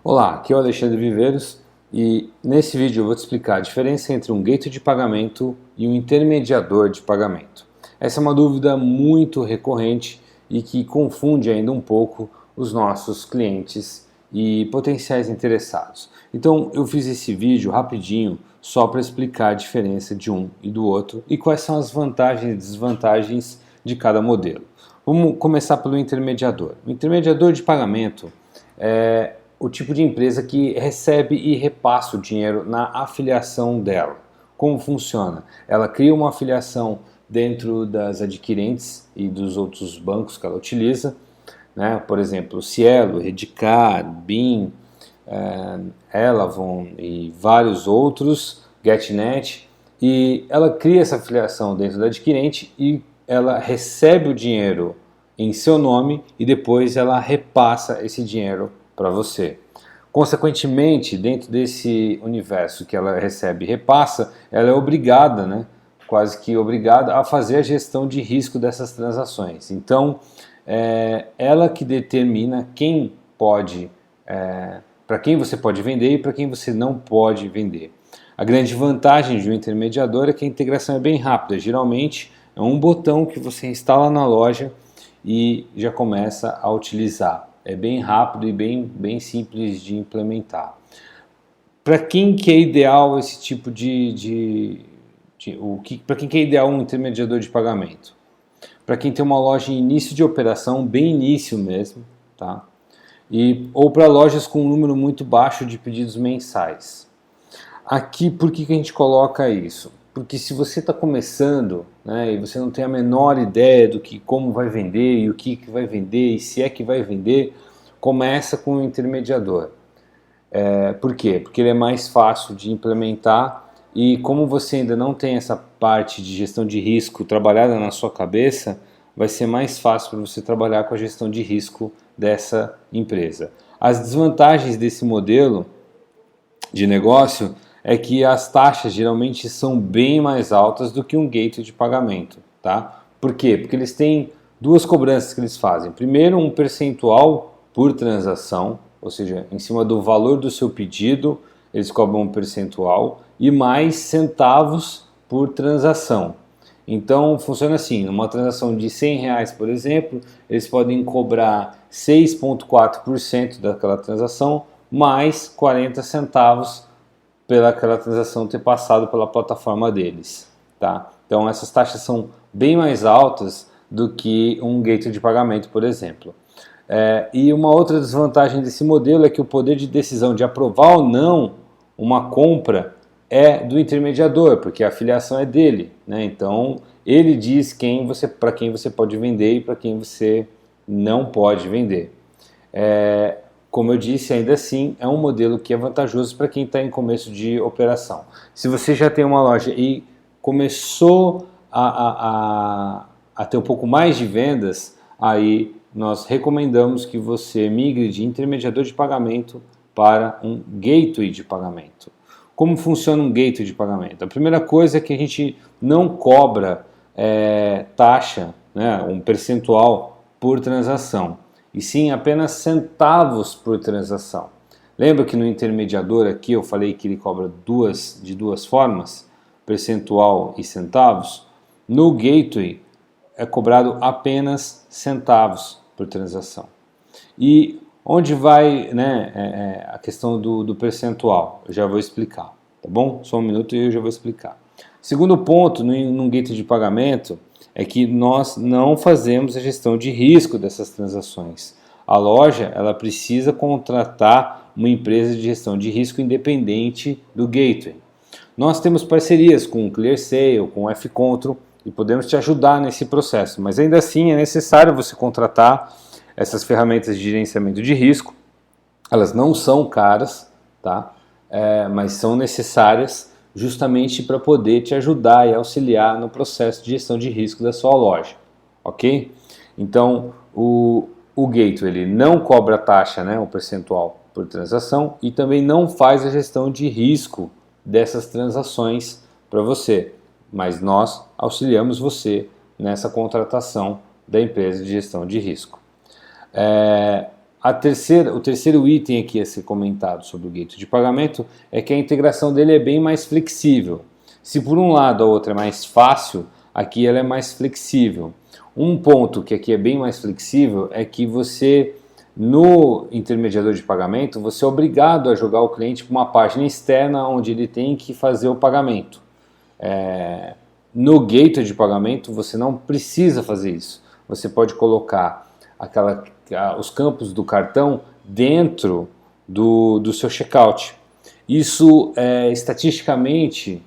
Olá, aqui é o Alexandre Viveiros e nesse vídeo eu vou te explicar a diferença entre um gateway de pagamento e um intermediador de pagamento. Essa é uma dúvida muito recorrente e que confunde ainda um pouco os nossos clientes e potenciais interessados. Então eu fiz esse vídeo rapidinho só para explicar a diferença de um e do outro e quais são as vantagens e desvantagens de cada modelo. Vamos começar pelo intermediador. O intermediador de pagamento é o tipo de empresa que recebe e repassa o dinheiro na afiliação dela. Como funciona? Ela cria uma afiliação dentro das adquirentes e dos outros bancos que ela utiliza, né? Por exemplo, Cielo, Redcard, BIM, Elavon e vários outros, GetNet, e ela cria essa afiliação dentro da adquirente e ela recebe o dinheiro em seu nome e depois ela repassa esse dinheiro para você. Consequentemente, dentro desse universo que ela recebe e repassa, ela é obrigada, né, quase que obrigada a fazer a gestão de risco dessas transações. Então, ela que determina quem pode, para quem você pode vender e para quem você não pode vender. A grande vantagem de um intermediador é que a integração é bem rápida. Geralmente, é um botão que você instala na loja e já começa a utilizar. É bem rápido e bem simples de implementar. Para quem que é ideal esse tipo para quem que é ideal um intermediador de pagamento? Para quem tem uma loja em início de operação, bem início mesmo, tá? Ou para lojas com um número muito baixo de pedidos mensais. Aqui, por que a gente coloca isso? Porque se você está começando, né, e você não tem a menor ideia do que como vai vender e o que vai vender e se é que vai vender, começa com o intermediador. Por quê? Porque ele é mais fácil de implementar e como você ainda não tem essa parte de gestão de risco trabalhada na sua cabeça, vai ser mais fácil para você trabalhar com a gestão de risco dessa empresa. As desvantagens desse modelo de negócio é que as taxas geralmente são bem mais altas do que um gateway de pagamento, tá? Por quê? Porque eles têm duas cobranças que eles fazem. Primeiro, um percentual por transação, ou seja, em cima do valor do seu pedido, eles cobram um percentual e mais centavos por transação. Então, funciona assim, numa transação de R$100, por exemplo, eles podem cobrar 6,4% daquela transação, mais 40 centavos pelaquela transação ter passado pela plataforma deles, tá? Então essas taxas são bem mais altas do que um gateway de pagamento, por exemplo. E uma outra desvantagem desse modelo é que o poder de decisão de aprovar ou não uma compra é do intermediador, porque a afiliação é dele, né? Então ele diz para quem você pode vender e para quem você não pode vender. Como eu disse, ainda assim é um modelo que é vantajoso para quem está em começo de operação. Se você já tem uma loja e começou a ter um pouco mais de vendas, aí nós recomendamos que você migre de intermediador de pagamento para um gateway de pagamento. Como funciona um gateway de pagamento? A primeira coisa é que a gente não cobra taxa, né, um percentual por transação, e sim apenas centavos por transação. Lembra que no intermediador aqui eu falei que ele cobra de duas formas, percentual e centavos? No gateway é cobrado apenas centavos por transação. E onde vai, né, a questão do percentual? Eu já vou explicar, tá bom? Só um minuto e eu já vou explicar. Segundo ponto, num gateway de pagamento, é que nós não fazemos a gestão de risco dessas transações. A loja ela precisa contratar uma empresa de gestão de risco independente do gateway. Nós temos parcerias com o ClearSale, com o Fcontrol e podemos te ajudar nesse processo, mas ainda assim é necessário você contratar essas ferramentas de gerenciamento de risco. Elas não são caras, tá? Mas são necessárias justamente para poder te ajudar e auxiliar no processo de gestão de risco da sua loja, ok? Então, o gateway ele não cobra taxa, né, um percentual por transação e também não faz a gestão de risco dessas transações para você, mas nós auxiliamos você nessa contratação da empresa de gestão de risco. o terceiro item aqui a ser comentado sobre o gateway de pagamento é que a integração dele é bem mais flexível. Se por um lado a outra é mais fácil, aqui ela é mais flexível. Um ponto que aqui é bem mais flexível é que você, no intermediador de pagamento, você é obrigado a jogar o cliente para uma página externa onde ele tem que fazer o pagamento. No gateway de pagamento você não precisa fazer isso. Você pode colocar os campos do cartão dentro do seu checkout. Isso estatisticamente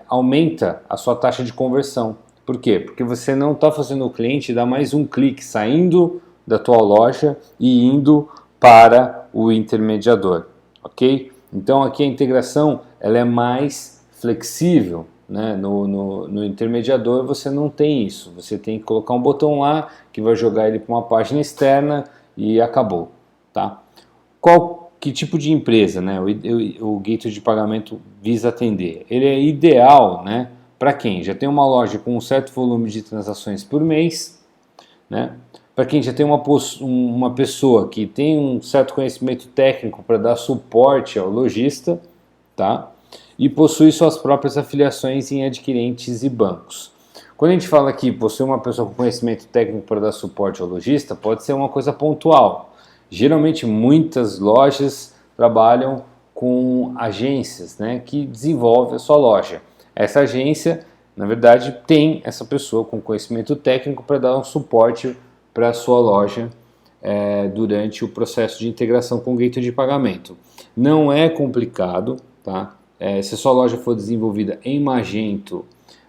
aumenta a sua taxa de conversão. Por quê? Porque você não está fazendo o cliente dar mais um clique saindo da tua loja e indo para o intermediador, ok? Então aqui a integração ela é mais flexível, né? No intermediador você não tem isso, você tem que colocar um botão lá que vai jogar ele para uma página externa e acabou, tá? Que tipo de empresa, né, o gateway de pagamento visa atender? Ele é ideal, né, para quem já tem uma loja com um certo volume de transações por mês, né, para quem já tem uma pessoa que tem um certo conhecimento técnico para dar suporte ao lojista, tá, e possui suas próprias afiliações em adquirentes e bancos. Quando a gente fala que possui uma pessoa com conhecimento técnico para dar suporte ao lojista, pode ser uma coisa pontual. Geralmente muitas lojas trabalham com agências, né, que desenvolvem a sua loja. Essa agência, na verdade, tem essa pessoa com conhecimento técnico para dar um suporte para a sua loja durante o processo de integração com o gateway de pagamento. Não é complicado, tá? Se a sua loja for desenvolvida em Magento,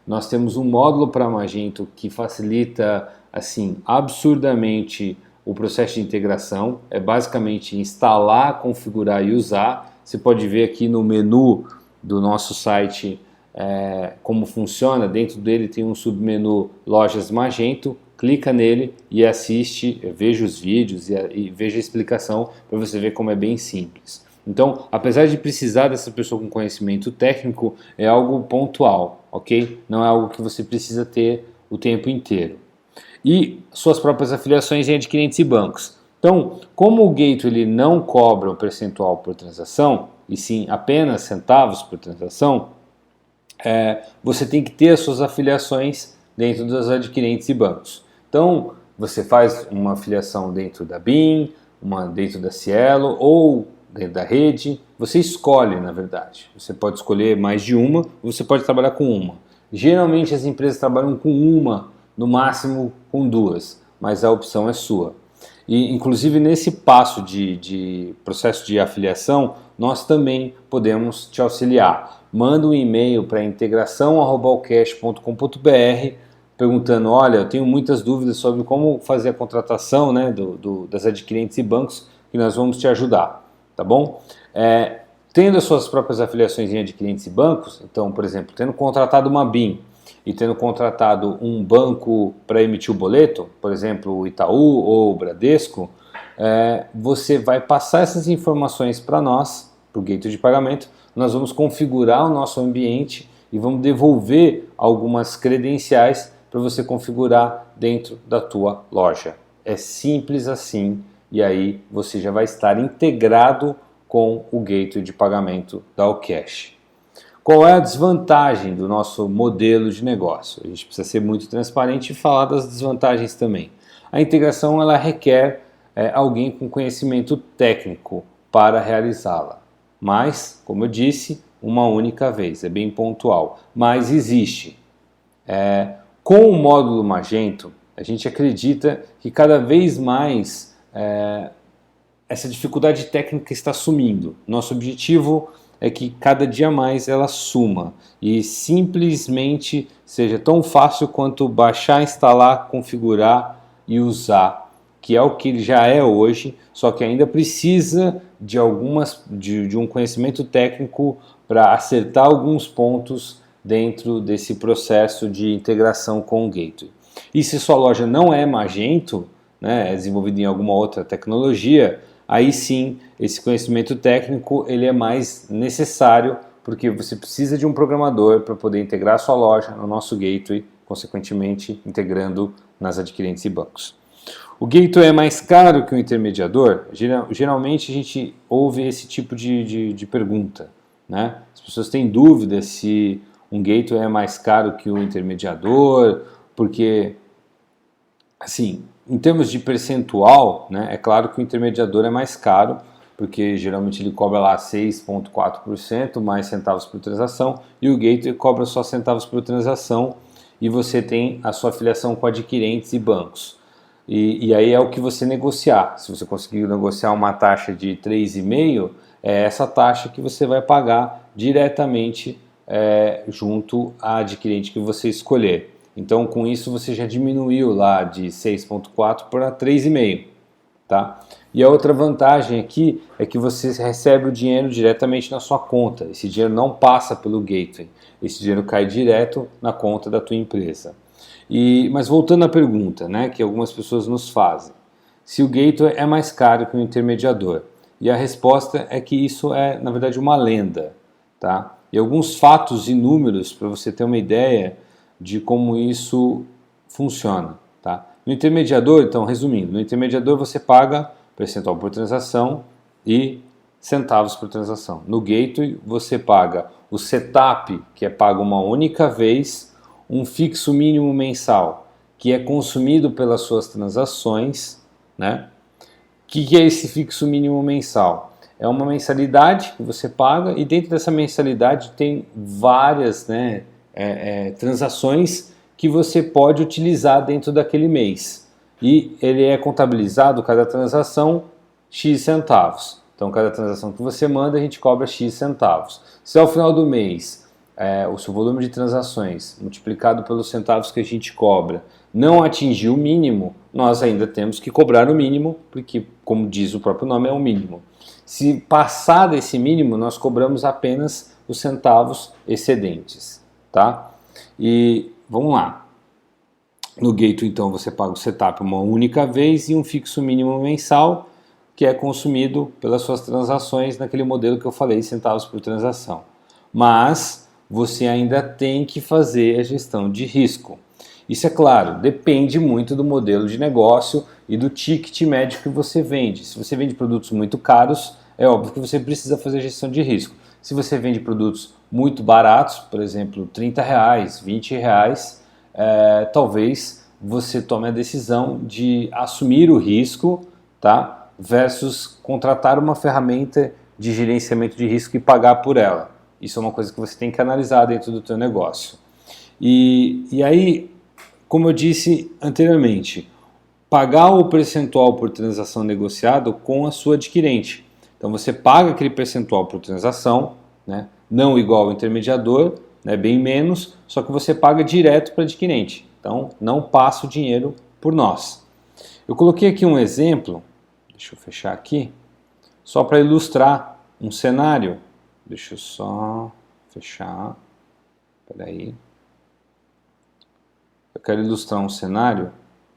nós temos um módulo para Magento que facilita assim absurdamente o processo de integração. É basicamente instalar, configurar e usar. Você pode ver aqui no menu do nosso site como funciona. Dentro dele tem um submenu Lojas Magento. Clica nele e assiste, veja os vídeos e veja a explicação para você ver como é bem simples. Então, apesar de precisar dessa pessoa com conhecimento técnico, é algo pontual, ok? Não é algo que você precisa ter o tempo inteiro. E suas próprias afiliações em adquirentes e bancos. Então, como o gateway ele não cobra um percentual por transação, e sim apenas centavos por transação, você tem que ter as suas afiliações dentro dos adquirentes e bancos. Então, você faz uma afiliação dentro da BIM, uma dentro da Cielo ou dentro da rede, você escolhe, na verdade. Você pode escolher mais de uma, ou você pode trabalhar com uma. Geralmente as empresas trabalham com uma, no máximo com duas, mas a opção é sua. E, inclusive, nesse passo de processo de afiliação, nós também podemos te auxiliar. Manda um e-mail para integração@alcash.com.br perguntando, olha, eu tenho muitas dúvidas sobre como fazer a contratação, né, das adquirentes e bancos, que nós vamos te ajudar. Tá bom? Tendo as suas próprias afiliações em adquirentes e bancos, então, por exemplo, tendo contratado uma BIM e tendo contratado um banco para emitir o boleto, por exemplo, o Itaú ou o Bradesco, você vai passar essas informações para nós, para o gateway de pagamento, nós vamos configurar o nosso ambiente e vamos devolver algumas credenciais para você configurar dentro da tua loja. É simples assim. E aí você já vai estar integrado com o gateway de pagamento da Alcash. Qual é a desvantagem do nosso modelo de negócio? A gente precisa ser muito transparente e falar das desvantagens também. A integração ela requer alguém com conhecimento técnico para realizá-la. Mas, como eu disse, uma única vez, é bem pontual. Mas existe. Com o módulo Magento, a gente acredita que cada vez mais essa dificuldade técnica está sumindo. Nosso objetivo é que cada dia mais ela suma e simplesmente seja tão fácil quanto baixar, instalar, configurar e usar, que é o que ele já é hoje, só que ainda precisa de um conhecimento técnico para acertar alguns pontos dentro desse processo de integração com o gateway. E se sua loja não é Magento, né, é desenvolvido em alguma outra tecnologia, aí sim esse conhecimento técnico ele é mais necessário, porque você precisa de um programador para poder integrar a sua loja no nosso gateway, consequentemente integrando nas adquirentes e bancos. O gateway é mais caro que o intermediador? Geralmente a gente ouve esse tipo de pergunta, né? As pessoas têm dúvida se um gateway é mais caro que o intermediador, porque, assim, em termos de percentual, né, é claro que o intermediador é mais caro, porque geralmente ele cobra lá 6,4% mais centavos por transação, e o gateway cobra só centavos por transação, e você tem a sua afiliação com adquirentes e bancos. E aí é o que você negociar. Se você conseguir negociar uma taxa de 3,5%, é essa taxa que você vai pagar diretamente junto à adquirente que você escolher. Então, com isso, você já diminuiu lá de 6,4 para 3,5, tá? E a outra vantagem aqui é que você recebe o dinheiro diretamente na sua conta. Esse dinheiro não passa pelo gateway. Esse dinheiro cai direto na conta da tua empresa. Mas voltando à pergunta, né, que algumas pessoas nos fazem, se o gateway é mais caro que o intermediador? E a resposta é que isso é, na verdade, uma lenda, tá? E alguns fatos e números para você ter uma ideia de como isso funciona, tá? No intermediador, então, resumindo, no intermediador você paga percentual por transação e centavos por transação. No gateway você paga o setup, que é pago uma única vez, um fixo mínimo mensal, que é consumido pelas suas transações, né? O que é esse fixo mínimo mensal? É uma mensalidade que você paga e dentro dessa mensalidade tem várias, né, transações que você pode utilizar dentro daquele mês. E ele é contabilizado, cada transação, X centavos. Então, cada transação que você manda, a gente cobra X centavos. Se ao final do mês o seu volume de transações multiplicado pelos centavos que a gente cobra não atingir o mínimo, nós ainda temos que cobrar o mínimo, porque, como diz o próprio nome, é o mínimo. Se passar desse mínimo, nós cobramos apenas os centavos excedentes, tá? E vamos lá. No gateway, então, você paga o setup uma única vez e um fixo mínimo mensal, que é consumido pelas suas transações naquele modelo que eu falei, centavos por transação. Mas você ainda tem que fazer a gestão de risco. Isso é claro, depende muito do modelo de negócio e do ticket médio que você vende. Se você vende produtos muito caros, é óbvio que você precisa fazer gestão de risco. Se você vende produtos muito baratos, por exemplo, R$30, R$20, talvez você tome a decisão de assumir o risco, tá? Versus contratar uma ferramenta de gerenciamento de risco e pagar por ela. Isso é uma coisa que você tem que analisar dentro do teu negócio. E aí, como eu disse anteriormente, pagar o percentual por transação negociado com a sua adquirente. Então você paga aquele percentual por transação, né? Não igual ao intermediador, né? Bem menos, só que você paga direto para a adquirente. Então não passa o dinheiro por nós. Eu coloquei aqui um exemplo, deixa eu fechar aqui, só para ilustrar um cenário. Deixa eu só fechar. Espera aí. Eu quero ilustrar um cenário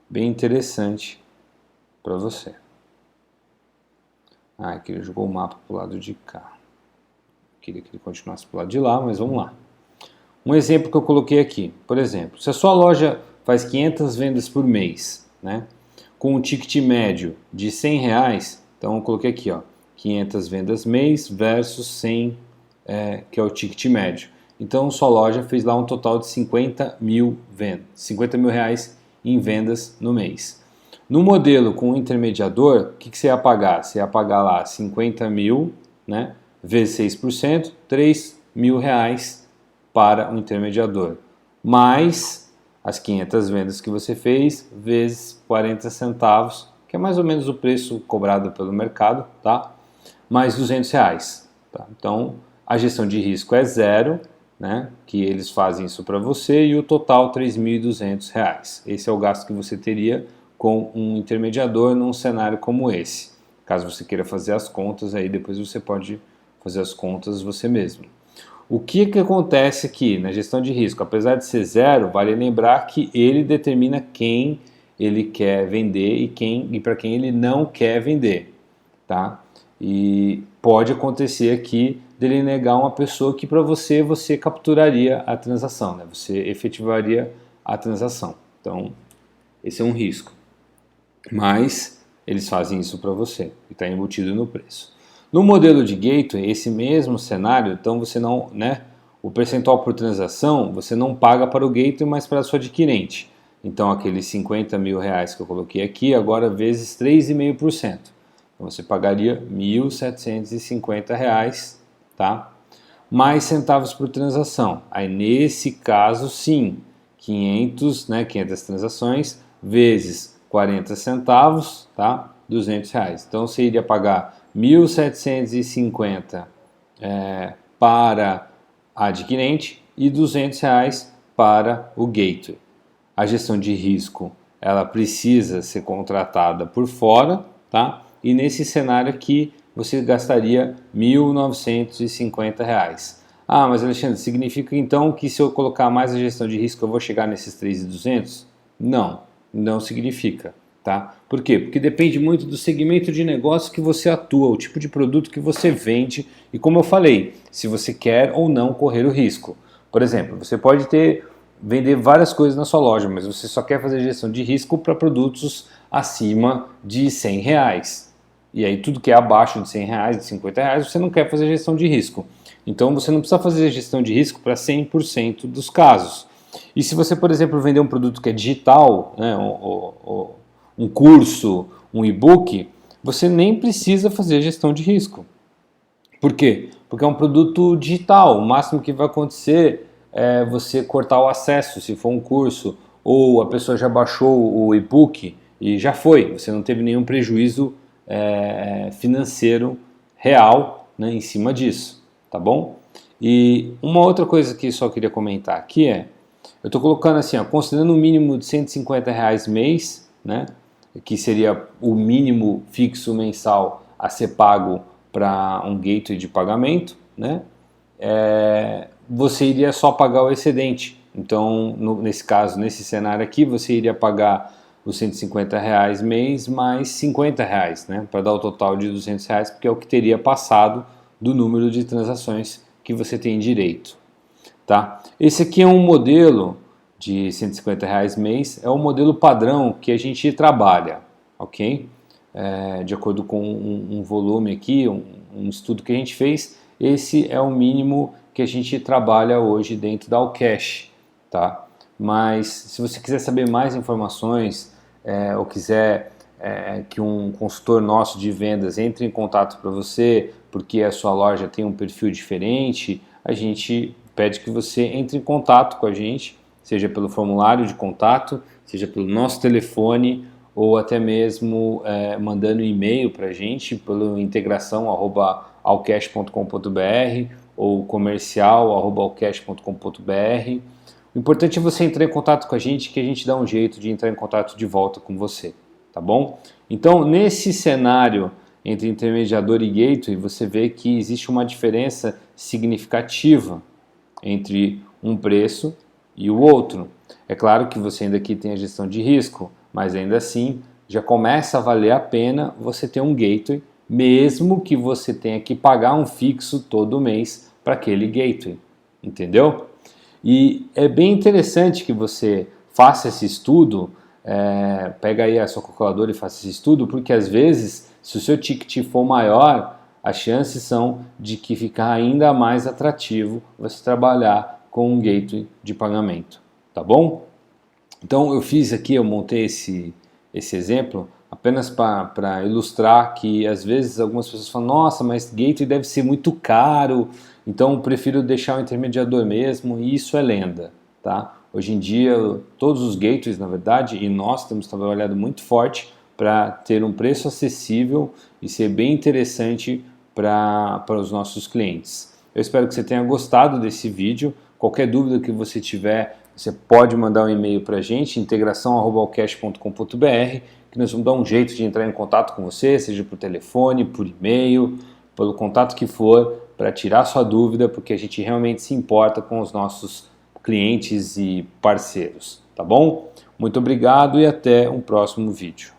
bem interessante para você. Aqui ele jogou o mapa para o lado de cá. Queria que ele continuasse para o lado de lá, mas vamos lá. Um exemplo que eu coloquei aqui. Por exemplo, se a sua loja faz 500 vendas por mês, né, com um ticket médio de R$100, então eu coloquei aqui, ó, 500 vendas mês versus 100, que é o ticket médio. Então, sua loja fez lá um total de 50 mil vendas, 50 mil reais em vendas no mês. No modelo com o intermediador, o que você ia pagar? Você ia pagar lá 50 mil, né, vezes 6%, 3 mil reais para o intermediador. Mais as 500 vendas que você fez, vezes 40 centavos, que é mais ou menos o preço cobrado pelo mercado, tá? Mais 200 reais. Tá? Então, a gestão de risco é zero, né? Que eles fazem isso para você, e o total R$ 3.200. Esse é o gasto que você teria com um intermediador num cenário como esse. Caso você queira fazer as contas, aí depois você pode fazer as contas você mesmo. O que acontece aqui na gestão de risco? Apesar de ser zero, vale lembrar que ele determina quem ele quer vender e para quem ele não quer vender, tá? E pode acontecer aqui dele negar uma pessoa que para você capturaria a transação, né? Você efetivaria a transação. Então, esse é um risco. mas eles fazem isso para você e está embutido no preço. No modelo de gateway, esse mesmo cenário, então você não, né, o percentual por transação você não paga para o gateway, mas para a sua adquirente. Então aqueles 50 mil reais que eu coloquei aqui, agora vezes 3,5%. Então você pagaria R$ 1.750, tá? Mais centavos por transação. Aí nesse caso sim, 500 transações vezes 40 centavos, tá? R$ 200. Então você iria pagar 1.750 para a adquirente e R$ 200 para o gateway. A gestão de risco ela precisa ser contratada por fora, tá? E nesse cenário aqui você gastaria R$ 1.950. Ah, mas Alexandre, significa então que se eu colocar mais a gestão de risco eu vou chegar nesses 3.200? Não, não significa, tá? Por quê? Porque depende muito do segmento de negócio que você atua, o tipo de produto que você vende e, como eu falei, se você quer ou não correr o risco. Por exemplo, você pode vender várias coisas na sua loja, mas você só quer fazer gestão de risco para produtos acima de R$ 100. E aí tudo que é abaixo de R$ 100, de R$ 50, você não quer fazer gestão de risco. Então você não precisa fazer gestão de risco para 100% dos casos. E se você, por exemplo, vender um produto que é digital, né, um curso, um e-book, você nem precisa fazer gestão de risco. Por quê? Porque é um produto digital. O máximo que vai acontecer é você cortar o acesso, se for um curso, ou a pessoa já baixou o e-book e já foi. Você não teve nenhum prejuízo financeiro real, né, em cima disso, tá bom? E uma outra coisa que só queria comentar aqui eu estou colocando assim, considerando um mínimo de R$ 150 mês, né, que seria o mínimo fixo mensal a ser pago para um gateway de pagamento, né, você iria só pagar o excedente. Então, nesse caso, nesse cenário aqui, você iria pagar os R$ 150 mês mais R$ 50, né, para dar o total de R$ 200, porque é o que teria passado do número de transações que você tem direito. Tá? Esse aqui é um modelo de R$ 150 mês, é o modelo padrão que a gente trabalha, ok? De acordo com um volume aqui, um estudo que a gente fez, esse é o mínimo que a gente trabalha hoje dentro da Allcash, tá? Mas se você quiser saber mais informações ou quiser que um consultor nosso de vendas entre em contato para você, porque a sua loja tem um perfil diferente, a gente pede que você entre em contato com a gente, seja pelo formulário de contato, seja pelo nosso telefone ou até mesmo mandando um e-mail para a gente pelo integração@allcash.com.br ou comercial@allcash.com.br. O importante é você entrar em contato com a gente, que a gente dá um jeito de entrar em contato de volta com você, tá bom? Então, nesse cenário entre intermediador e gateway, você vê que existe uma diferença significativa entre um preço e o outro. É claro que você ainda aqui tem a gestão de risco, mas ainda assim já começa a valer a pena você ter um gateway, mesmo que você tenha que pagar um fixo todo mês para aquele gateway, entendeu? E é bem interessante que você faça esse estudo, pega aí a sua calculadora e faça esse estudo, porque às vezes, se o seu ticket for maior, as chances são de que ficar ainda mais atrativo você trabalhar com um gateway de pagamento, tá bom? Então eu montei esse exemplo apenas para ilustrar que às vezes algumas pessoas falam, nossa, mas gateway deve ser muito caro, então prefiro deixar o intermediador mesmo, e isso é lenda, tá? Hoje em dia todos os gateways, na verdade, e nós temos trabalhado muito forte para ter um preço acessível e ser bem interessante para os nossos clientes. Eu espero que você tenha gostado desse vídeo. Qualquer dúvida que você tiver, você pode mandar um e-mail para a gente, integração@allcash.com.br, que nós vamos dar um jeito de entrar em contato com você, seja por telefone, por e-mail, pelo contato que for, para tirar sua dúvida, porque a gente realmente se importa com os nossos clientes e parceiros, tá bom? Muito obrigado e até um próximo vídeo.